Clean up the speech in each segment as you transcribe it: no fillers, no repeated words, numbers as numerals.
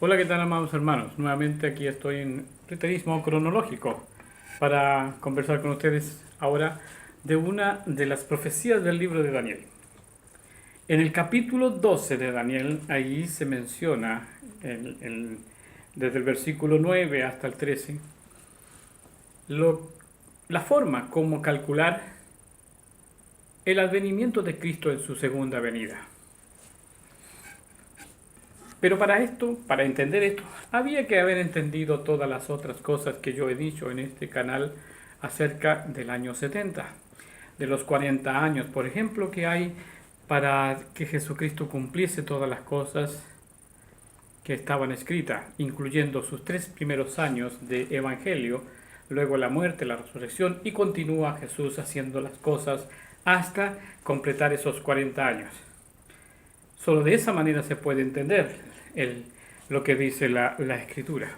Hola, ¿qué tal, amados hermanos? Nuevamente aquí estoy en Riterismo Cronológico para conversar con ustedes ahora de una de las profecías del libro de Daniel. En el capítulo 12 de Daniel, ahí se menciona, desde el versículo 9 hasta el 13, la forma como calcular el advenimiento de Cristo en su segunda venida. Pero para esto, para entender esto, había que haber entendido todas las otras cosas que yo he dicho en este canal acerca del año 70, de los 40 años, por ejemplo, que hay para que Jesucristo cumpliese todas las cosas que estaban escritas, incluyendo sus 3 primeros años de evangelio, luego la muerte, la resurrección, y continúa Jesús haciendo las cosas hasta completar esos 40 años. Solo de esa manera se puede entender lo que dice la Escritura.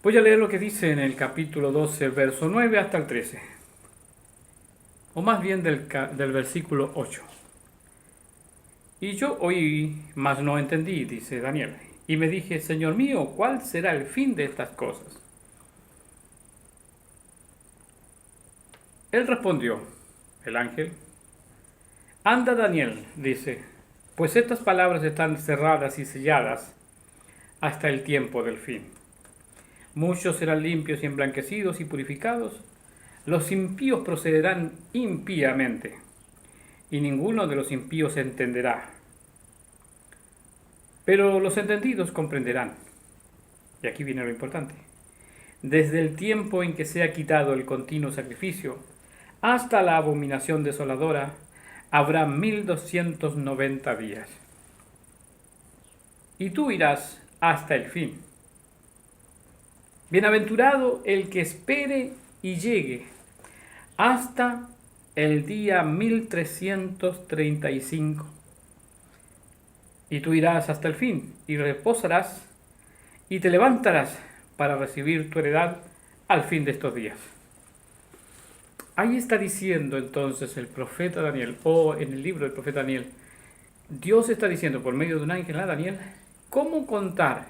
Voy a leer lo que dice en el capítulo 12, verso 9 hasta el 13, o más bien del versículo 8. Y yo oí, mas no entendí, dice Daniel, y me dije, Señor mío, ¿cuál será el fin de estas cosas? Él respondió, el ángel, anda Daniel, dice, pues estas palabras están cerradas y selladas hasta el tiempo del fin. Muchos serán limpios y emblanquecidos y purificados. Los impíos procederán impíamente, y ninguno de los impíos entenderá. Pero los entendidos comprenderán. Y aquí viene lo importante. Desde el tiempo en que se ha quitado el continuo sacrificio hasta la abominación desoladora, habrá 1290 días. Y tú irás hasta el fin. Bienaventurado el que espere y llegue hasta el día 1335. Y tú irás hasta el fin y reposarás y te levantarás para recibir tu heredad al fin de estos días. Ahí está diciendo entonces el profeta Daniel, o en el libro del profeta Daniel, Dios está diciendo por medio de un ángel a Daniel cómo contar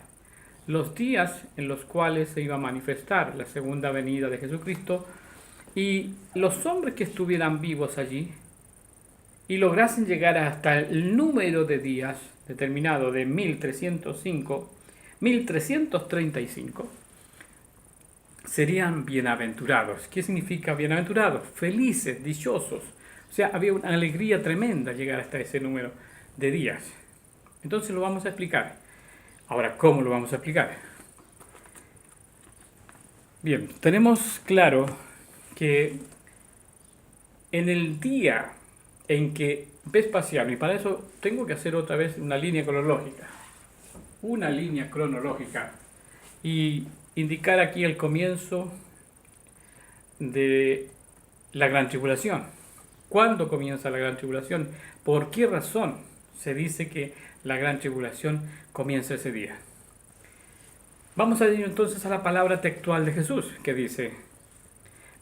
los días en los cuales se iba a manifestar la segunda venida de Jesucristo, y los hombres que estuvieran vivos allí y lograsen llegar hasta el número de días determinado de 1335, serían bienaventurados. ¿Qué significa bienaventurados? Felices, dichosos. O sea, había una alegría tremenda llegar hasta ese número de días. Entonces lo vamos a explicar. Ahora, ¿cómo lo vamos a explicar? Bien, tenemos claro que en el día en que Vespasiano, y para eso tengo que hacer otra vez una línea cronológica, y indicar aquí el comienzo de la gran tribulación. ¿Cuándo comienza la gran tribulación? ¿Por qué razón se dice que la gran tribulación comienza ese día? Vamos a ir entonces a la palabra textual de Jesús, que dice,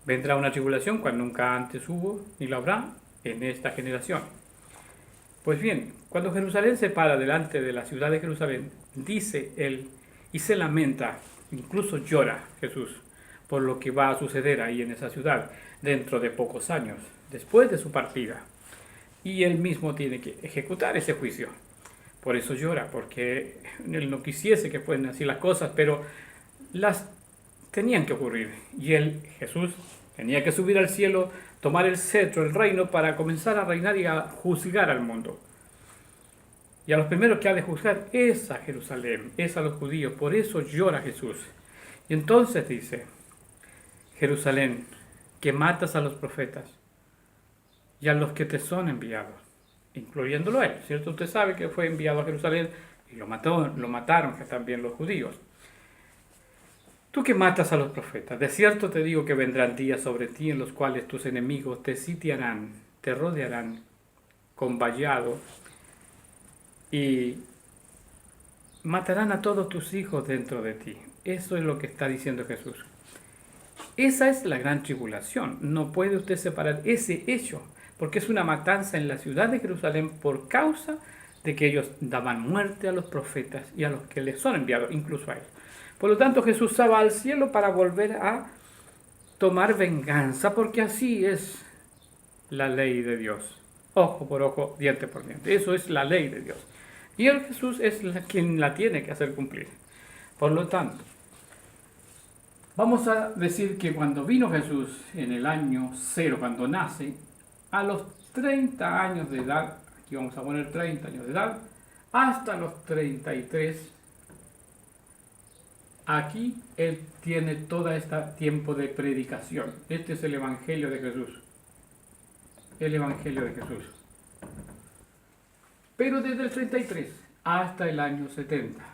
vendrá una tribulación cual nunca antes hubo, ni la habrá en esta generación. Pues bien, cuando Jerusalén se para delante de la ciudad de Jerusalén, dice él, y se lamenta, incluso llora Jesús, por lo que va a suceder ahí en esa ciudad dentro de pocos años, después de su partida. Y él mismo tiene que ejecutar ese juicio. Por eso llora, porque él no quisiese que fueran así las cosas, pero las tenían que ocurrir. Y él, Jesús, tenía que subir al cielo, tomar el cetro, el reino, para comenzar a reinar y a juzgar al mundo. Y a los primeros que ha de juzgar es a Jerusalén, es a los judíos. Por eso llora Jesús. Y entonces dice, Jerusalén, que matas a los profetas y a los que te son enviados, incluyéndolo a él, ¿cierto? Usted sabe que fue enviado a Jerusalén y lo mataron que también los judíos. Tú que matas a los profetas, de cierto te digo que vendrán días sobre ti en los cuales tus enemigos te sitiarán, te rodearán con vallado y matarán a todos tus hijos dentro de ti. Eso es lo que está diciendo Jesús. Esa es la gran tribulación. No puede usted separar ese hecho, porque es una matanza en la ciudad de Jerusalén por causa de que ellos daban muerte a los profetas y a los que les son enviados, incluso a ellos. Por lo tanto, Jesús se va al cielo para volver a tomar venganza, porque así es la ley de Dios. Ojo por ojo, diente por diente. Eso es la ley de Dios. Y el Jesús es quien la tiene que hacer cumplir. Por lo tanto, vamos a decir que cuando vino Jesús en el año 0, cuando nace, a los 30 años de edad, aquí vamos a poner 30 años de edad, hasta los 33, aquí Él tiene todo este tiempo de predicación. Este es el Evangelio de Jesús. El Evangelio de Jesús. Pero desde el 33 hasta el año 70,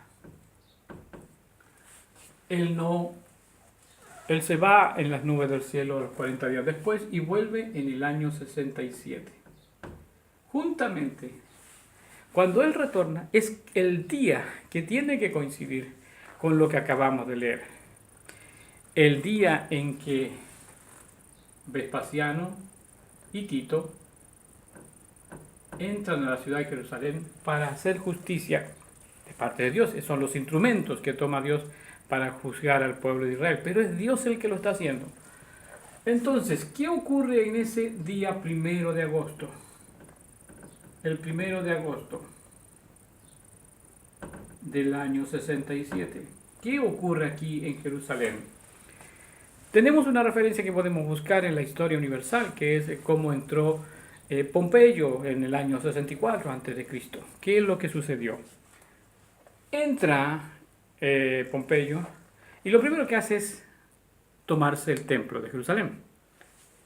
Él se va en las nubes del cielo los 40 días después y vuelve en el año 67. Juntamente, cuando Él retorna, es el día que tiene que coincidir con lo que acabamos de leer. El día en que Vespasiano y Tito entran a la ciudad de Jerusalén para hacer justicia de parte de Dios. Esos son los instrumentos que toma Dios para juzgar al pueblo de Israel, pero es Dios el que lo está haciendo. Entonces, ¿qué ocurre en ese día 1 de agosto? El 1 de agosto del año 67. ¿Qué ocurre aquí en Jerusalén? Tenemos una referencia que podemos buscar en la historia universal, que es cómo entró Pompeyo en el año 64 a.C. ¿Qué es lo que sucedió? Entra Pompeyo y lo primero que hace es tomarse el templo de Jerusalén.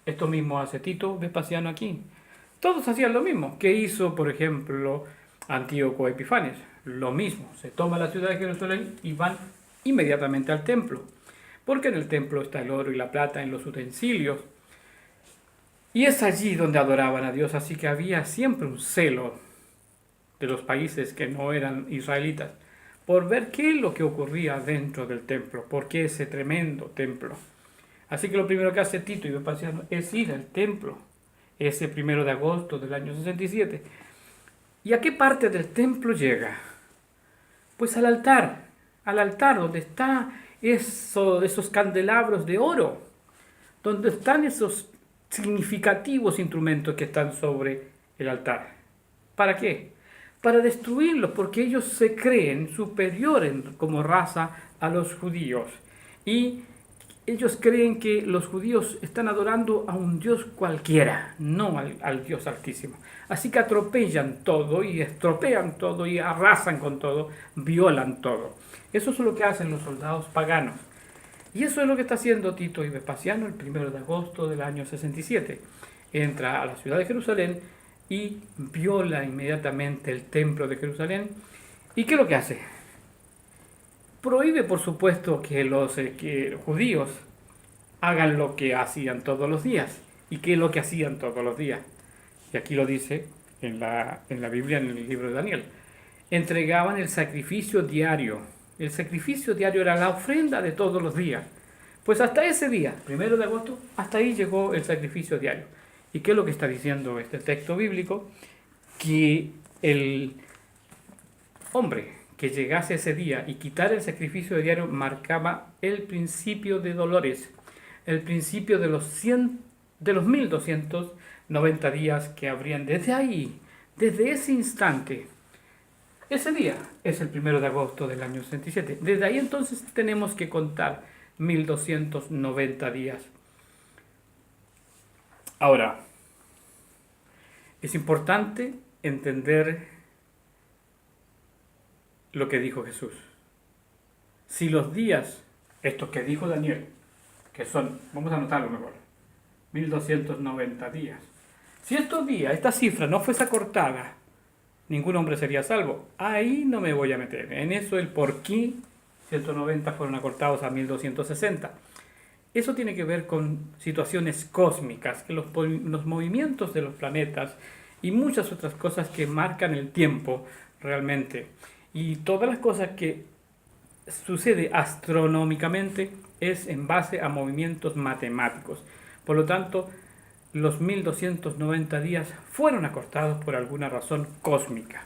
Esto mismo hace Tito Vespasiano aquí. Todos hacían lo mismo. ¿Qué hizo, por ejemplo, Antíoco Epifanes? Lo mismo. Se toma la ciudad de Jerusalén y van inmediatamente al templo. Porque en el templo está el oro y la plata en los utensilios. Y es allí donde adoraban a Dios. Así que había siempre un celo de los países que no eran israelitas por ver qué es lo que ocurría dentro del templo, por qué ese tremendo templo. Así que lo primero que hace Tito y Vespasiano es ir al templo, ese 1 de agosto del año 67. ¿Y a qué parte del templo llega? Pues al altar donde están esos candelabros de oro, donde están esos significativos instrumentos que están sobre el altar. ¿Para qué? Para destruirlos, porque ellos se creen superiores como raza a los judíos. Y ellos creen que los judíos están adorando a un Dios cualquiera, no al Dios Altísimo. Así que atropellan todo y estropean todo y arrasan con todo, violan todo. Eso es lo que hacen los soldados paganos. Y eso es lo que está haciendo Tito y Vespasiano el 1 de agosto del año 67. Entra a la ciudad de Jerusalén y viola inmediatamente el templo de Jerusalén. ¿Y qué es lo que hace? Prohíbe, por supuesto, que los judíos hagan lo que hacían todos los días. ¿Y qué es lo que hacían todos los días? Y aquí lo dice en la Biblia, en el libro de Daniel. Entregaban el sacrificio diario. El sacrificio diario era la ofrenda de todos los días. Pues hasta ese día, 1 de agosto, hasta ahí llegó el sacrificio diario. ¿Y qué es lo que está diciendo este texto bíblico? Que el hombre que llegase ese día y quitara el sacrificio diario marcaba el principio de dolores, el principio de los 1290 días que habrían desde ahí, desde ese instante. Ese día es el 1 de agosto del año 67. Desde ahí entonces tenemos que contar 1290 días. Ahora, es importante entender lo que dijo Jesús. Si los días, estos que dijo Daniel, que son, vamos a anotarlo mejor, 1290 días. Si estos días, esta cifra no fuese acortada, ningún hombre sería salvo. Ahí no me voy a meter. En eso el por qué 190 fueron acortados a 1260. Eso tiene que ver con situaciones cósmicas, que los movimientos de los planetas y muchas otras cosas que marcan el tiempo realmente. Y todas las cosas que sucede astronómicamente es en base a movimientos matemáticos. Por lo tanto, los 1290 días fueron acortados por alguna razón cósmica.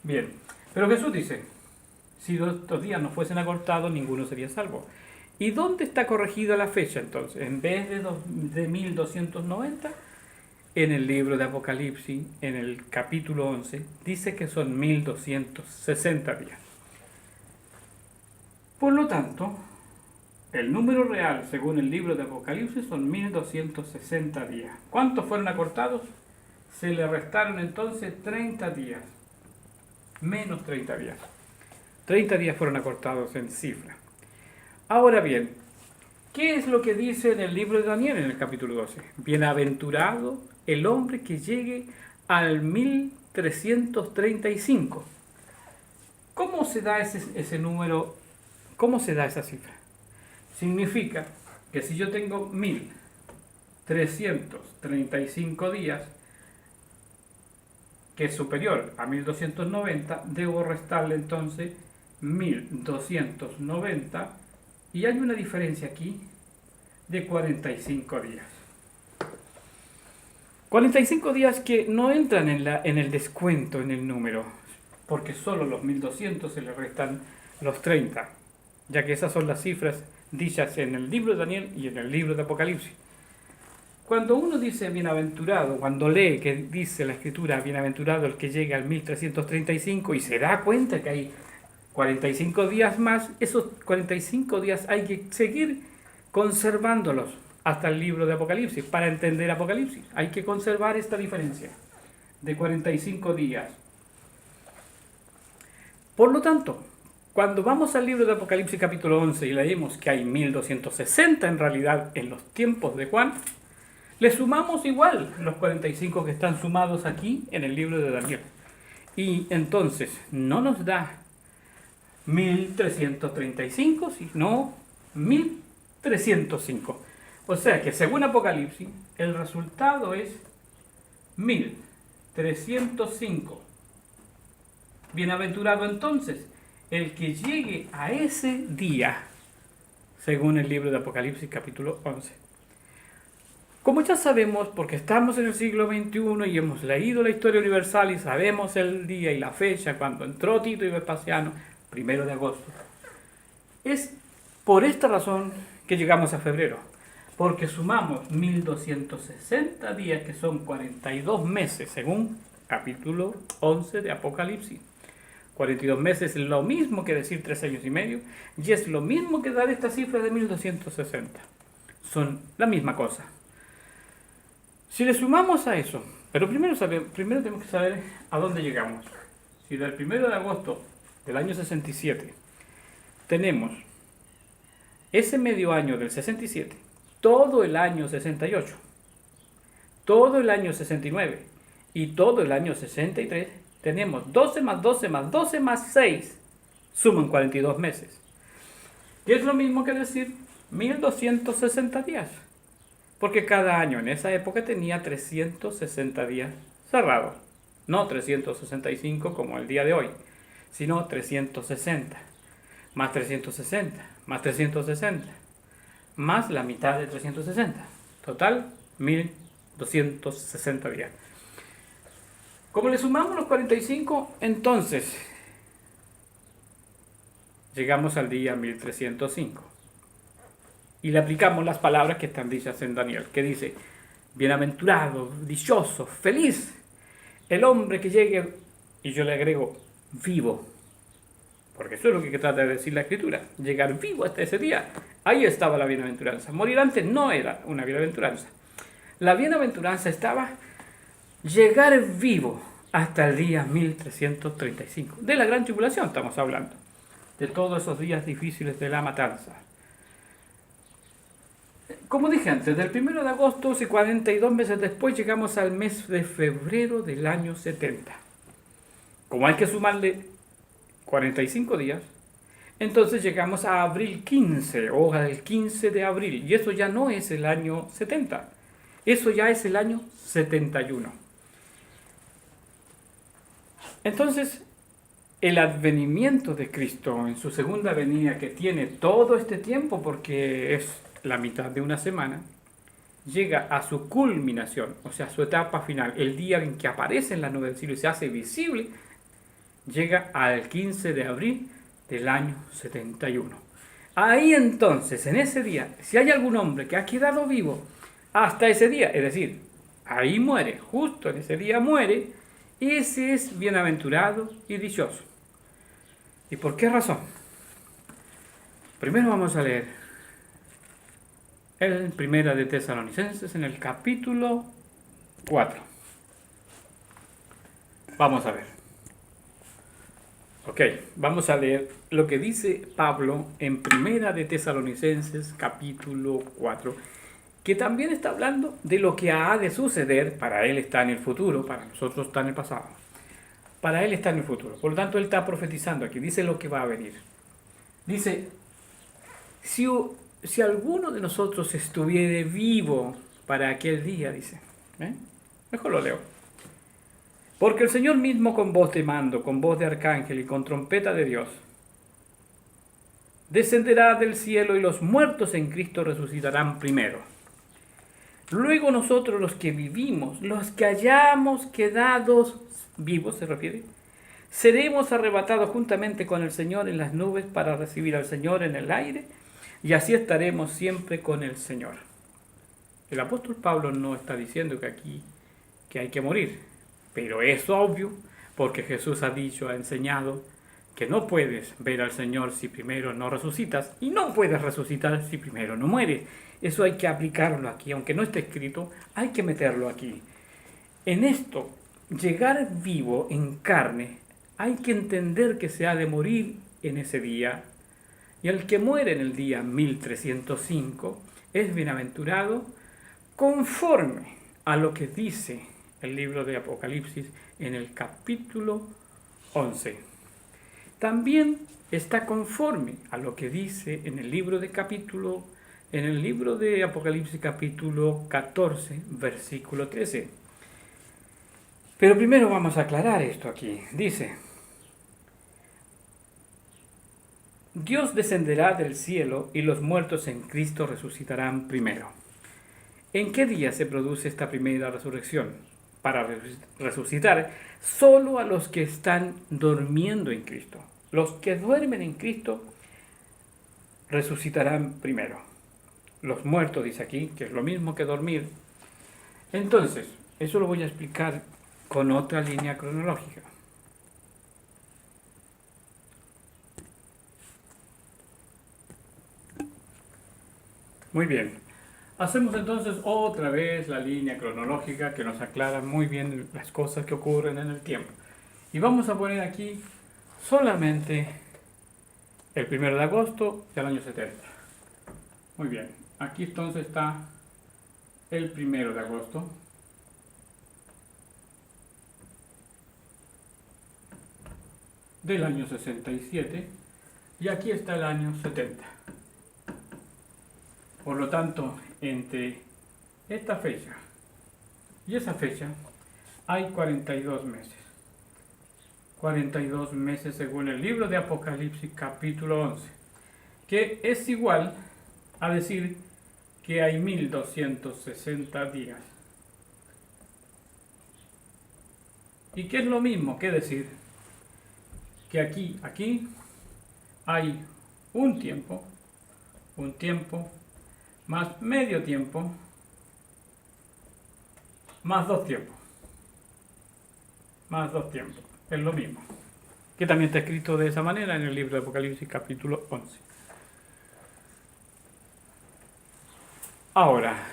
Bien, pero Jesús dice, si estos días no fuesen acortados, ninguno sería salvo. ¿Y dónde está corregida la fecha entonces? En vez de 1290, en el libro de Apocalipsis, en el capítulo 11, dice que son 1260 días. Por lo tanto, el número real, según el libro de Apocalipsis, son 1260 días. ¿Cuántos fueron acortados? Se le restaron entonces 30 días. Menos 30 días. 30 días fueron acortados en cifra. Ahora bien, ¿qué es lo que dice en el libro de Daniel en el capítulo 12? Bienaventurado el hombre que llegue al 1335. ¿Cómo se da ese número? ¿Cómo se da esa cifra? Significa que si yo tengo 1335 días, que es superior a 1290, debo restarle entonces 1290, y hay una diferencia aquí de 45 días. 45 días que no entran en el descuento, en el número, porque solo los 1200 se le restan los 30, ya que esas son las cifras dichas en el libro de Daniel y en el libro de Apocalipsis. Cuando uno dice bienaventurado, cuando lee que dice la escritura bienaventurado el que llega al 1335 y se da cuenta que hay 45 días más, esos 45 días hay que seguir conservándolos hasta el libro de Apocalipsis. Para entender Apocalipsis hay que conservar esta diferencia de 45 días. Por lo tanto, cuando vamos al libro de Apocalipsis capítulo 11 y leemos que hay 1260 en realidad en los tiempos de Juan, le sumamos igual los 45 que están sumados aquí en el libro de Daniel. Y entonces no nos da 1335, sino 1305. O sea que según Apocalipsis, el resultado es 1305. Bienaventurado entonces el que llegue a ese día, según el libro de Apocalipsis capítulo 11. Como ya sabemos, porque estamos en el siglo XXI y hemos leído la historia universal y sabemos el día y la fecha cuando entró Tito y Vespasiano, 1 de agosto, es por esta razón que llegamos a febrero, porque sumamos 1260 días, que son 42 meses, según capítulo 11 de Apocalipsis. 42 meses es lo mismo que decir 3 años y medio, y es lo mismo que dar esta cifra de 1260. Son la misma cosa. Si le sumamos a eso, pero primero tenemos que saber a dónde llegamos. Si del 1 de agosto del año 67 tenemos ese medio año del 67, todo el año 68, todo el año 69 y todo el año 63, tenemos 12 más 12 más 12 más 6, suman 42 meses. Y es lo mismo que decir 1260 días. Porque cada año en esa época tenía 360 días cerrados. No 365 como el día de hoy, sino 360. Más 360, más 360, más la mitad de 360. Total, 1260 días. Como le sumamos los 45, entonces llegamos al día 1305. Y le aplicamos las palabras que están dichas en Daniel, que dice, bienaventurado, dichoso, feliz, el hombre que llegue, y yo le agrego, vivo, porque eso es lo que trata de decir la Escritura, llegar vivo hasta ese día. Ahí estaba la bienaventuranza. Morir antes no era una bienaventuranza. La bienaventuranza estaba llegar vivo hasta el día 1335. De la gran tribulación estamos hablando, de todos esos días difíciles de la matanza. Como dije antes, del 1 de agosto y 42 meses después llegamos al mes de febrero del año 70. Como hay que sumarle 45 días, entonces llegamos a abril 15 o al 15 de abril. Y eso ya no es el año 70, eso ya es el año 71. Entonces, el advenimiento de Cristo en su segunda venida, que tiene todo este tiempo porque es la mitad de una semana, llega a su culminación, o sea, su etapa final, el día en que aparece en la nube del cielo y se hace visible, llega al 15 de abril del año 71. Ahí entonces, en ese día, si hay algún hombre que ha quedado vivo hasta ese día, es decir, ahí muere, justo en ese día muere, ese es bienaventurado y dichoso. ¿Y por qué razón? Primero vamos a leer en Primera de Tesalonicenses, en el capítulo 4. Vamos a ver. Ok, vamos a leer lo que dice Pablo en Primera de Tesalonicenses, capítulo 4, que también está hablando de lo que ha de suceder. Para él está en el futuro, para nosotros está en el pasado. Para él está en el futuro. Por lo tanto, él está profetizando aquí, dice lo que va a venir. Dice, si alguno de nosotros estuviera vivo para aquel día, dice. Mejor lo leo. Porque el Señor mismo con voz de mando, con voz de arcángel y con trompeta de Dios, descenderá del cielo y los muertos en Cristo resucitarán primero. Luego nosotros los que vivimos, los que hayamos quedado vivos, se refiere, seremos arrebatados juntamente con el Señor en las nubes para recibir al Señor en el aire, y así estaremos siempre con el Señor. El apóstol Pablo no está diciendo que aquí que hay que morir, pero es obvio porque Jesús ha dicho, ha enseñado que no puedes ver al Señor si primero no resucitas, y no puedes resucitar si primero no mueres. Eso hay que aplicarlo aquí, aunque no esté escrito, hay que meterlo aquí. En esto, llegar vivo en carne, hay que entender que se ha de morir en ese día, y el que muere en el día 1305 es bienaventurado conforme a lo que dice el libro de Apocalipsis en el capítulo 11. También está conforme a lo que dice en el libro de Apocalipsis capítulo 14, versículo 13. Pero primero vamos a aclarar esto aquí. Dice, Dios descenderá del cielo y los muertos en Cristo resucitarán primero. ¿En qué día se produce esta primera resurrección? Para resucitar solo a los que están durmiendo en Cristo. Los que duermen en Cristo resucitarán primero. Los muertos, dice aquí, que es lo mismo que dormir. Entonces, eso lo voy a explicar con otra línea cronológica. Muy bien. Hacemos entonces otra vez la línea cronológica que nos aclara muy bien las cosas que ocurren en el tiempo. Y vamos a poner aquí solamente el 1 de agosto del año 70. Muy bien, aquí entonces está el 1 de agosto del año 67 y aquí está el año 70. Por lo tanto, entre esta fecha y esa fecha hay 42 meses. 42 meses según el libro de Apocalipsis capítulo 11, que es igual a decir que hay 1260 días. Y que es lo mismo que decir que aquí hay un tiempo más medio tiempo, más dos tiempos. Es lo mismo. Que también está escrito de esa manera en el libro de Apocalipsis capítulo 11. Ahora,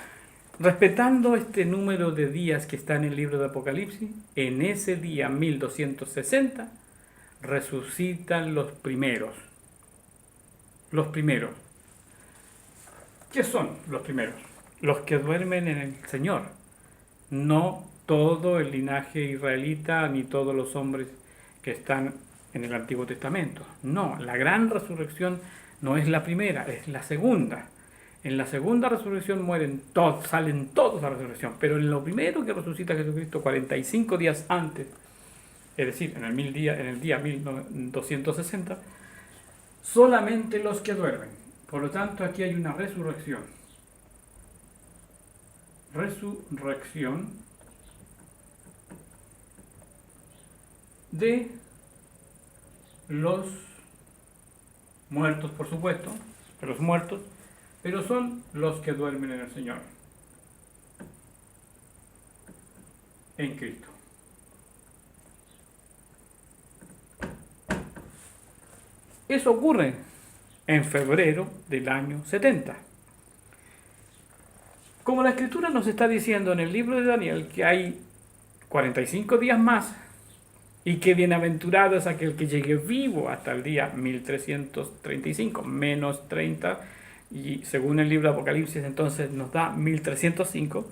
respetando este número de días que está en el libro de Apocalipsis, en ese día 1260 resucitan los primeros. Los primeros. ¿Qué son los primeros? Los que duermen en el Señor. No todo el linaje israelita ni todos los hombres que están en el Antiguo Testamento. No, la gran resurrección no es la primera, es la segunda. En la segunda resurrección mueren todos, salen todos a la resurrección, pero en lo primero que resucita Jesucristo 45 días antes, es decir, en el día 1260, solamente los que duermen. Por lo tanto, aquí hay una resurrección. Resurrección de los muertos, por supuesto, de los muertos, pero son los que duermen en el Señor, en Cristo. Eso ocurre en febrero del año 70. Como la Escritura nos está diciendo en el libro de Daniel que hay 45 días más y que bienaventurado es aquel que llegue vivo hasta el día 1335, menos 30, y según el libro de Apocalipsis entonces nos da 1305.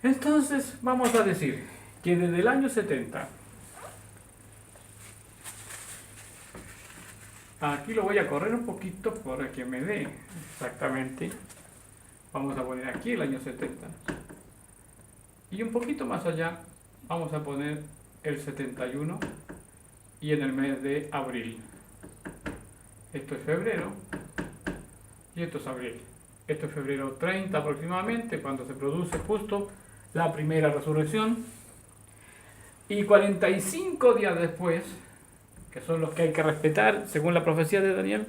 Entonces vamos a decir que desde el año 70, aquí lo voy a correr un poquito para que me dé exactamente. Vamos a poner aquí el año 70. Y un poquito más allá vamos a poner el 71 y en el mes de abril. Esto es febrero y esto es abril. Esto es febrero 30 aproximadamente, cuando se produce justo la primera resurrección. Y 45 días después, que son los que hay que respetar según la profecía de Daniel,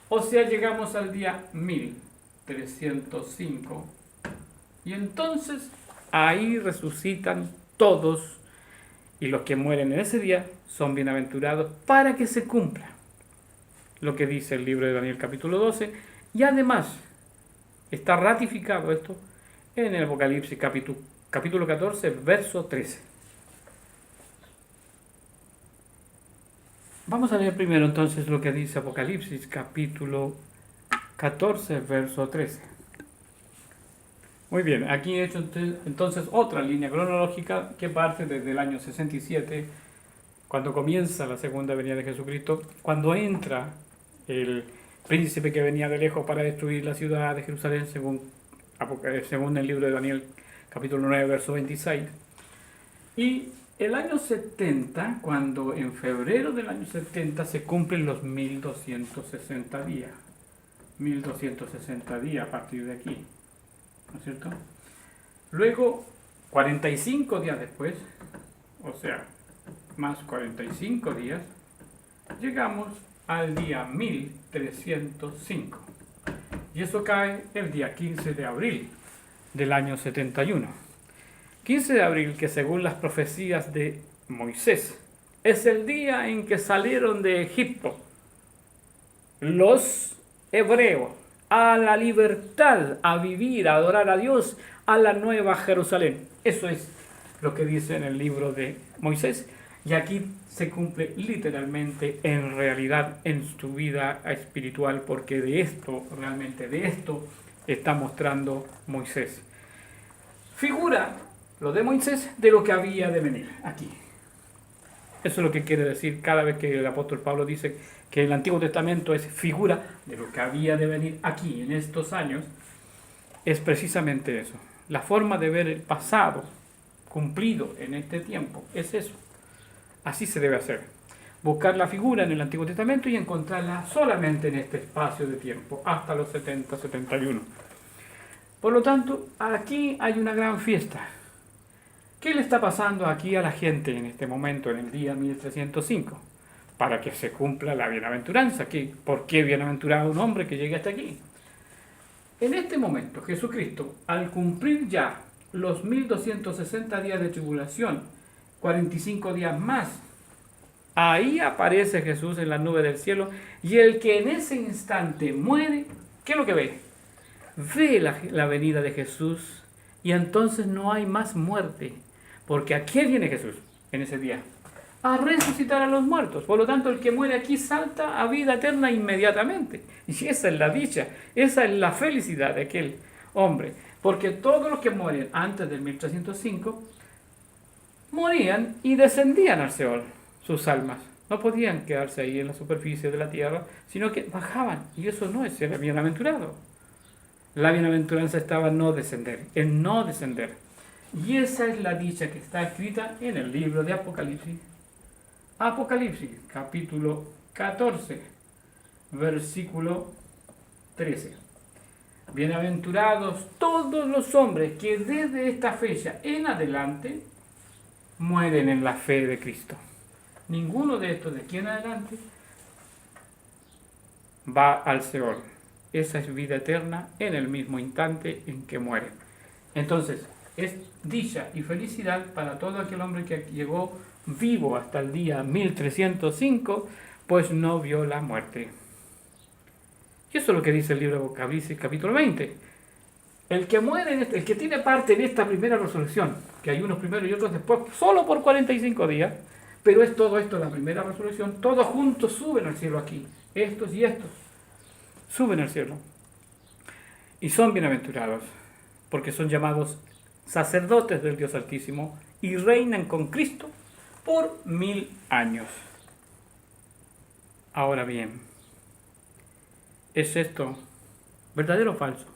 o sea, llegamos al día 1305. Y entonces ahí resucitan todos, y los que mueren en ese día son bienaventurados para que se cumpla lo que dice el libro de Daniel capítulo 12, y además está ratificado esto en el Apocalipsis capítulo 14, verso 13. Vamos a leer primero entonces lo que dice Apocalipsis capítulo 14, verso 13. Muy bien, aquí he hecho entonces otra línea cronológica que parte desde el año 67, cuando comienza la segunda venida de Jesucristo, cuando entra el príncipe que venía de lejos para destruir la ciudad de Jerusalén, según el libro de Daniel, capítulo 9, verso 26. Y el año 70, cuando en febrero del año 70 se cumplen los 1260 días. 1260 días a partir de aquí, ¿no es cierto? Luego, 45 días después, o sea, más 45 días, llegamos al día 1305. Y eso cae el día 15 de abril del año 71. 15 de abril, que según las profecías de Moisés, es el día en que salieron de Egipto los hebreos a la libertad, a vivir, a adorar a Dios, a la nueva Jerusalén. Eso es lo que dice en el libro de Moisés, y aquí se cumple literalmente en realidad en su vida espiritual, porque de esto, realmente de esto está mostrando Moisés. Figura lo de Moisés de lo que había de venir aquí. Eso es lo que quiere decir cada vez que el apóstol Pablo dice que el Antiguo Testamento es figura de lo que había de venir aquí en estos años. Es precisamente eso. La forma de ver el pasado cumplido en este tiempo es eso. Así se debe hacer. Buscar la figura en el Antiguo Testamento y encontrarla solamente en este espacio de tiempo, hasta los 70, 71. Por lo tanto, aquí hay una gran fiesta. ¿Qué le está pasando aquí a la gente en este momento, en el día 1305? Para que se cumpla la bienaventuranza. ¿Por qué bienaventurado un hombre que llegue hasta aquí? En este momento, Jesucristo, al cumplir ya los 1260 días de tribulación, 45 días más, ahí aparece Jesús en la nube del cielo, y el que en ese instante muere, ¿qué es lo que ve? Ve la venida de Jesús, y entonces no hay más muerte, porque ¿a qué viene Jesús en ese día? A resucitar a los muertos. Por lo tanto, el que muere aquí salta a vida eterna inmediatamente. Y esa es la dicha, esa es la felicidad de aquel hombre. Porque todos los que mueren antes del 1305 morían y descendían al Seol, sus almas. No podían quedarse ahí en la superficie de la tierra, sino que bajaban. Y eso no es ser bienaventurado. La bienaventuranza estaba en no descender, en no descender. Y esa es la dicha que está escrita en el libro de Apocalipsis. Apocalipsis, capítulo 14, versículo 13. Bienaventurados todos los hombres que desde esta fecha en adelante mueren en la fe de Cristo. ninguno de estos de aquí en adelante va al Seol. Esa es vida eterna en el mismo instante en que muere. Entonces, es dicha y felicidad para todo aquel hombre que llegó vivo hasta el día 1305, pues no vio la muerte. Y eso es lo que dice el libro de Apocalipsis, capítulo 20. El que muere, el que tiene parte en esta primera resurrección, que hay unos primero y otros después, solo por 45 días, pero es todo esto la primera resurrección, todos juntos suben al cielo aquí, estos y estos, suben al cielo. Y son bienaventurados, porque son llamados sacerdotes del Dios Altísimo y reinan con Cristo por 1000 años. Ahora bien, ¿es esto verdadero o falso?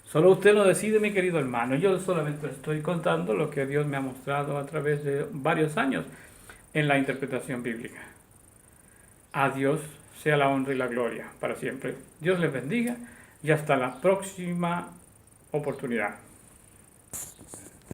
Solo usted lo decide, mi querido hermano. Yo solamente estoy contando lo que Dios me ha mostrado a través de varios años en la interpretación bíblica. A Dios sea la honra y la gloria para siempre. Dios les bendiga y hasta la próxima oportunidad.